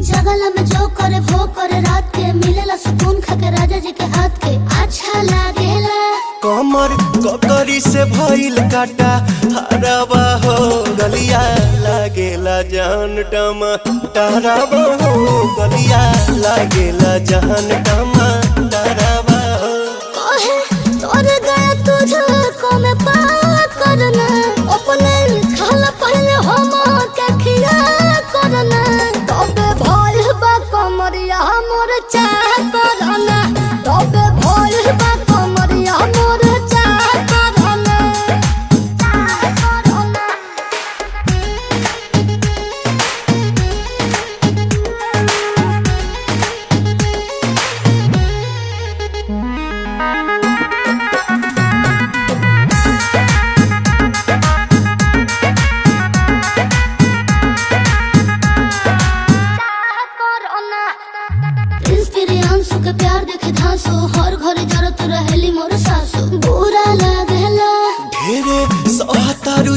जगला में जो करे वो करे रात के मिलेला सुकून खाके राजा जी के हाथ के अच्छा लागेला। कमर ककरी से भइल काटा हराबा हो गलिया लागेला जान टमा ताराबा हो गलिया लागेला जान टमा ताराबा हो। कहे तोर गया तुझको मैं पावा करना अपने खाला पहले हम के खिया करना तबे भइल बा कमरिया मोर चाह करना तबे भइल बा कमरिया मोर चाह करना चाह करना। प्रिंस के प्यार देखे धांसो हर घर जरत रहेली मोर सासो बुरा लागेला। ढेरे सहतारू